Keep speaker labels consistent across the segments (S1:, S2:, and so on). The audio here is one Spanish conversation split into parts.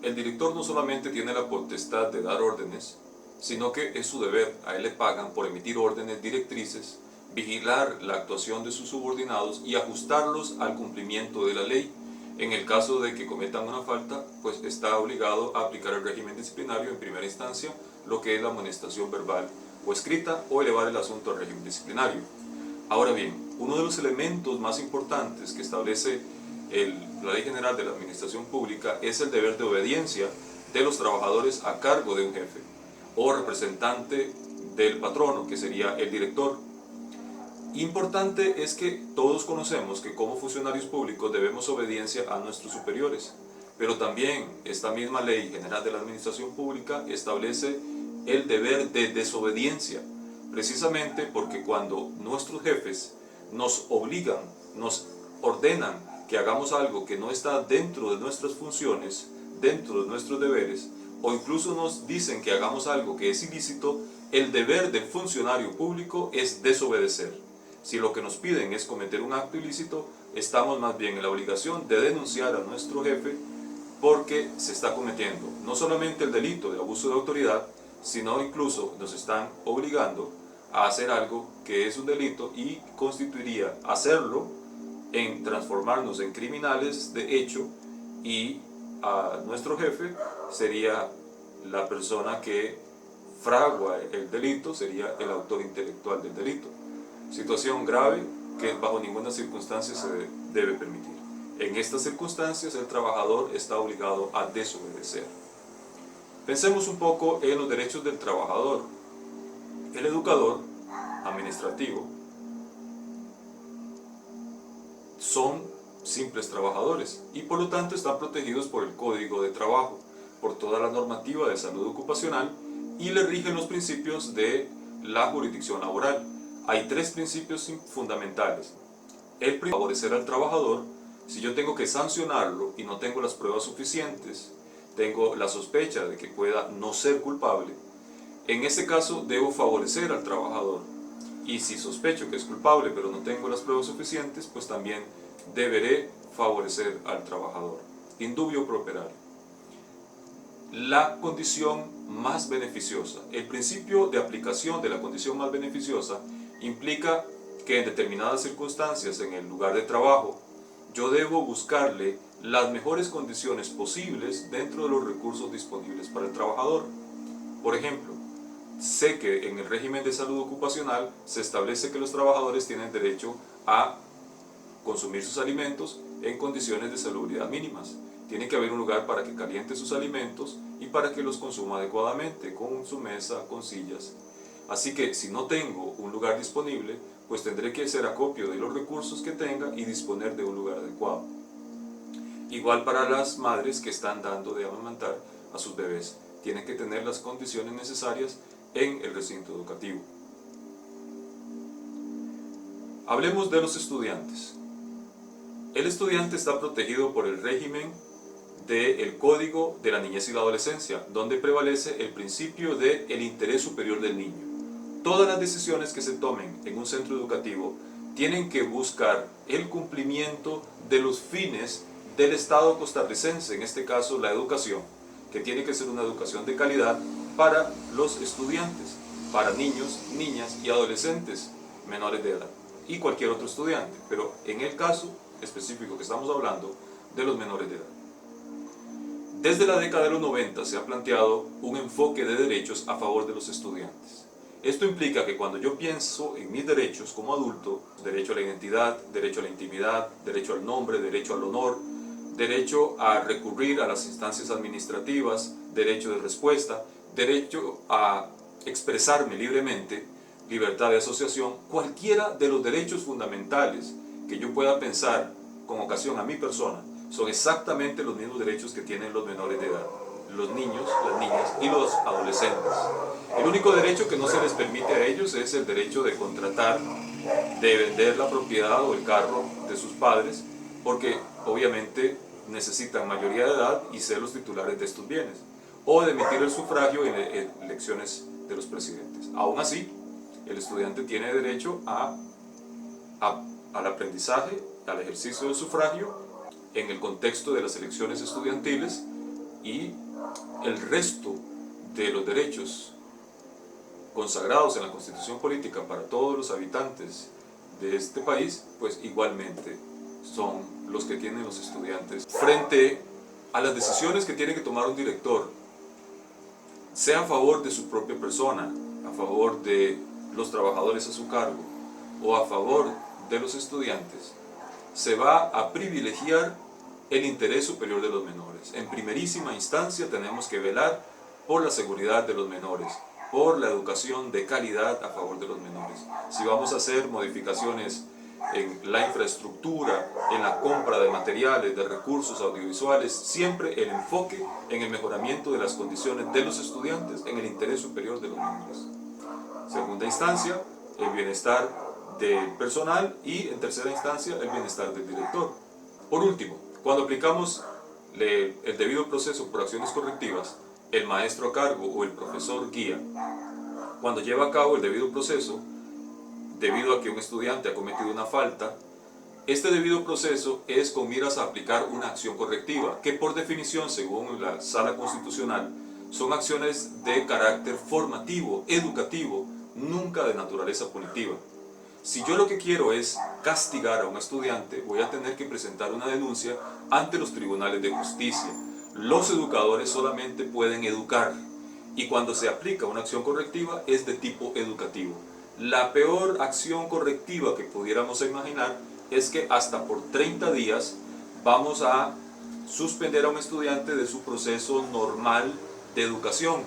S1: el director no solamente tiene la potestad de dar órdenes, sino que es su deber, a él le pagan por emitir órdenes directrices, vigilar la actuación de sus subordinados y ajustarlos al cumplimiento de la ley. En el caso de que cometan una falta, pues está obligado a aplicar el régimen disciplinario en primera instancia, lo que es la amonestación verbal o escrita, o elevar el asunto al régimen disciplinario. Ahora bien, uno de los elementos más importantes que establece la Ley General de la Administración Pública es el deber de obediencia de los trabajadores a cargo de un jefe o representante del patrono, que sería el director. Importante es que todos conocemos que como funcionarios públicos debemos obediencia a nuestros superiores, pero también esta misma Ley General de la Administración Pública establece el deber de desobediencia, precisamente porque cuando nuestros jefes nos obligan, nos ordenan que hagamos algo que no está dentro de nuestras funciones, dentro de nuestros deberes, o incluso nos dicen que hagamos algo que es ilícito, el deber del funcionario público es desobedecer. Si lo que nos piden es cometer un acto ilícito, estamos más bien en la obligación de denunciar a nuestro jefe porque se está cometiendo no solamente el delito de abuso de autoridad, sino incluso nos están obligando a hacer algo que es un delito y constituiría hacerlo en transformarnos en criminales de hecho, y a nuestro jefe sería la persona que fragua el delito, sería el autor intelectual del delito. Situación grave que bajo ninguna circunstancia se debe permitir. En estas circunstancias el trabajador está obligado a desobedecer. Pensemos un poco en los derechos del trabajador. El educador administrativo son simples trabajadores y por lo tanto están protegidos por el Código de Trabajo, por toda la normativa de salud ocupacional, y le rigen los principios de la jurisdicción laboral. Hay tres principios fundamentales. El primero, favorecer al trabajador. Si yo tengo que sancionarlo y no tengo las pruebas suficientes, tengo la sospecha de que pueda no ser culpable, en ese caso debo favorecer al trabajador. Y si sospecho que es culpable pero no tengo las pruebas suficientes, pues también deberé favorecer al trabajador. In dubio pro operario. La condición más beneficiosa. El principio de aplicación de la condición más beneficiosa implica que en determinadas circunstancias en el lugar de trabajo yo debo buscarle las mejores condiciones posibles dentro de los recursos disponibles para el trabajador. Por ejemplo, sé que en el régimen de salud ocupacional se establece que los trabajadores tienen derecho a consumir sus alimentos en condiciones de salubridad mínimas. Tiene que haber un lugar para que caliente sus alimentos y para que los consuma adecuadamente, con su mesa, con sillas. Así que si no tengo un lugar disponible, pues tendré que hacer acopio de los recursos que tenga y disponer de un lugar adecuado. Igual para las madres que están dando de amamantar a sus bebés, tienen que tener las condiciones necesarias en el recinto educativo. Hablemos de los estudiantes. El estudiante está protegido por el régimen del Código de la Niñez y la Adolescencia, donde prevalece el principio del interés superior del niño. Todas las decisiones que se tomen en un centro educativo tienen que buscar el cumplimiento de los fines del Estado costarricense, en este caso la educación, que tiene que ser una educación de calidad para los estudiantes, para niños, niñas y adolescentes menores de edad, y cualquier otro estudiante, pero en el caso específico que estamos hablando de los menores de edad. Desde la década de los 90 se ha planteado un enfoque de derechos a favor de los estudiantes. Esto implica que cuando yo pienso en mis derechos como adulto, derecho a la identidad, derecho a la intimidad, derecho al nombre, derecho al honor, derecho a recurrir a las instancias administrativas, derecho de respuesta, derecho a expresarme libremente, libertad de asociación, cualquiera de los derechos fundamentales que yo pueda pensar con ocasión a mi persona, son exactamente los mismos derechos que tienen los menores de edad, los niños, las niñas y los adolescentes. El único derecho que no se les permite a ellos es el derecho de contratar, de vender la propiedad o el carro de sus padres, porque obviamente necesitan mayoría de edad y ser los titulares de estos bienes, o de emitir el sufragio en elecciones de los presidentes. Aún así, el estudiante tiene derecho al aprendizaje, al ejercicio del sufragio en el contexto de las elecciones estudiantiles, y el resto de los derechos consagrados en la Constitución Política para todos los habitantes de este país, pues igualmente son los que tienen los estudiantes. Frente a las decisiones que tiene que tomar un director, sea a favor de su propia persona, a favor de los trabajadores a su cargo o a favor de los estudiantes, se va a privilegiar el interés superior de los menores. En primerísima instancia tenemos que velar por la seguridad de los menores, por la educación de calidad a favor de los menores. Si vamos a hacer modificaciones en la infraestructura, en la compra de materiales, de recursos audiovisuales, siempre el enfoque en el mejoramiento de las condiciones de los estudiantes en el interés superior de los menores. Segunda instancia, el bienestar del personal y en tercera instancia el bienestar del director. Por último, cuando aplicamos el debido proceso por acciones correctivas, el maestro a cargo o el profesor guía, cuando lleva a cabo el debido proceso, debido a que un estudiante ha cometido una falta, este debido proceso es con miras a aplicar una acción correctiva, que por definición, según la Sala Constitucional, son acciones de carácter formativo, educativo, nunca de naturaleza punitiva. Si yo lo que quiero es castigar a un estudiante, voy a tener que presentar una denuncia ante los tribunales de justicia. Los educadores solamente pueden educar y cuando se aplica una acción correctiva es de tipo educativo. La peor acción correctiva que pudiéramos imaginar es que hasta por 30 días vamos a suspender a un estudiante de su proceso normal de educación,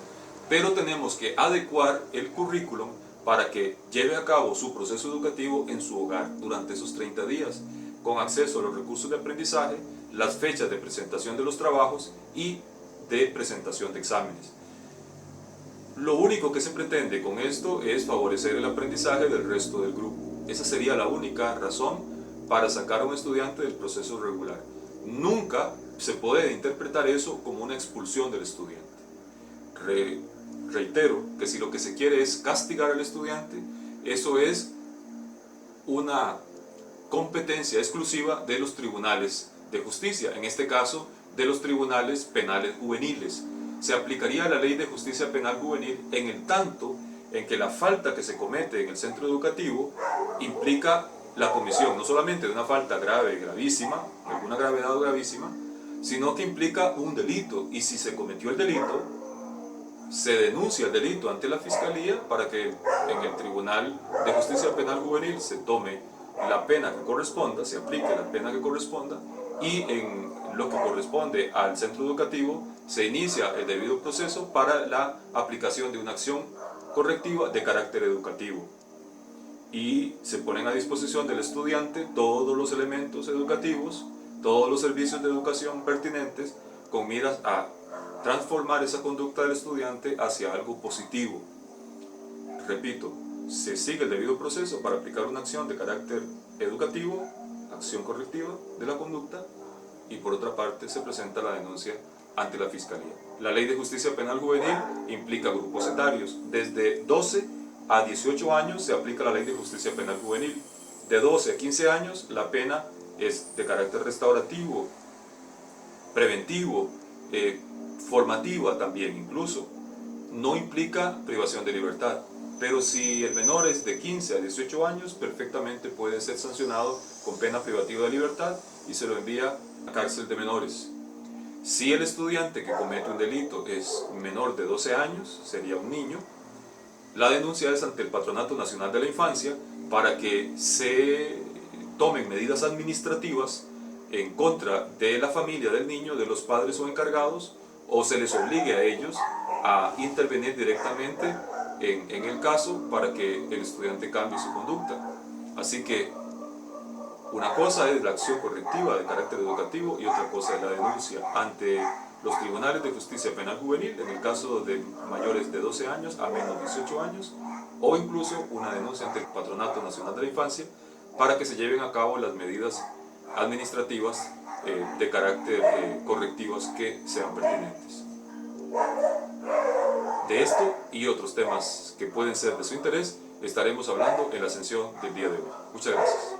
S1: pero tenemos que adecuar el currículum para que lleve a cabo su proceso educativo en su hogar durante esos 30 días, con acceso a los recursos de aprendizaje, las fechas de presentación de los trabajos y de presentación de exámenes. Lo único que se pretende con esto es favorecer el aprendizaje del resto del grupo. Esa sería la única razón para sacar a un estudiante del proceso regular. Nunca se puede interpretar eso como una expulsión del estudiante. Reitero que si lo que se quiere es castigar al estudiante, eso es una competencia exclusiva de los tribunales de justicia, en este caso de los tribunales penales juveniles. Se aplicaría la Ley de Justicia Penal Juvenil en el tanto en que la falta que se comete en el centro educativo implica la comisión no solamente de una falta grave, gravísima, alguna gravedad gravísima, sino que implica un delito, y si se cometió el delito, se denuncia el delito ante la Fiscalía para que en el Tribunal de Justicia Penal Juvenil se tome la pena que corresponda, se aplique la pena que corresponda, y en lo que corresponde al centro educativo se inicia el debido proceso para la aplicación de una acción correctiva de carácter educativo. Y se ponen a disposición del estudiante todos los elementos educativos, todos los servicios de educación pertinentes con miras a transformar esa conducta del estudiante hacia algo positivo. Repito, se sigue el debido proceso para aplicar una acción de carácter educativo, acción correctiva de la conducta, y por otra parte se presenta la denuncia ante la Fiscalía. La Ley de Justicia Penal Juvenil implica grupos etarios. Desde 12 a 18 años se aplica la Ley de Justicia Penal Juvenil. De 12 a 15 años la pena es de carácter restaurativo, preventivo, formativa también incluso. No implica privación de libertad. Pero si el menor es de 15 a 18 años, perfectamente puede ser sancionado con pena privativa de libertad y se lo envía a cárcel de menores. Si el estudiante que comete un delito es menor de 12 años, sería un niño, la denuncia es ante el Patronato Nacional de la Infancia para que se tomen medidas administrativas en contra de la familia del niño, de los padres o encargados, o se les obligue a ellos a intervenir directamente en el caso para que el estudiante cambie su conducta. Así que una cosa es la acción correctiva de carácter educativo y otra cosa es la denuncia ante los tribunales de justicia penal juvenil en el caso de mayores de 12 años a menos 18 años, o incluso una denuncia ante el Patronato Nacional de la Infancia para que se lleven a cabo las medidas administrativas de carácter correctivas que sean pertinentes. De esto y otros temas que pueden ser de su interés estaremos hablando en la sesión del día de hoy. Muchas gracias.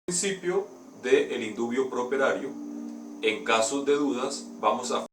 S1: principio del indubio pro operario. En caso de dudas, vamos a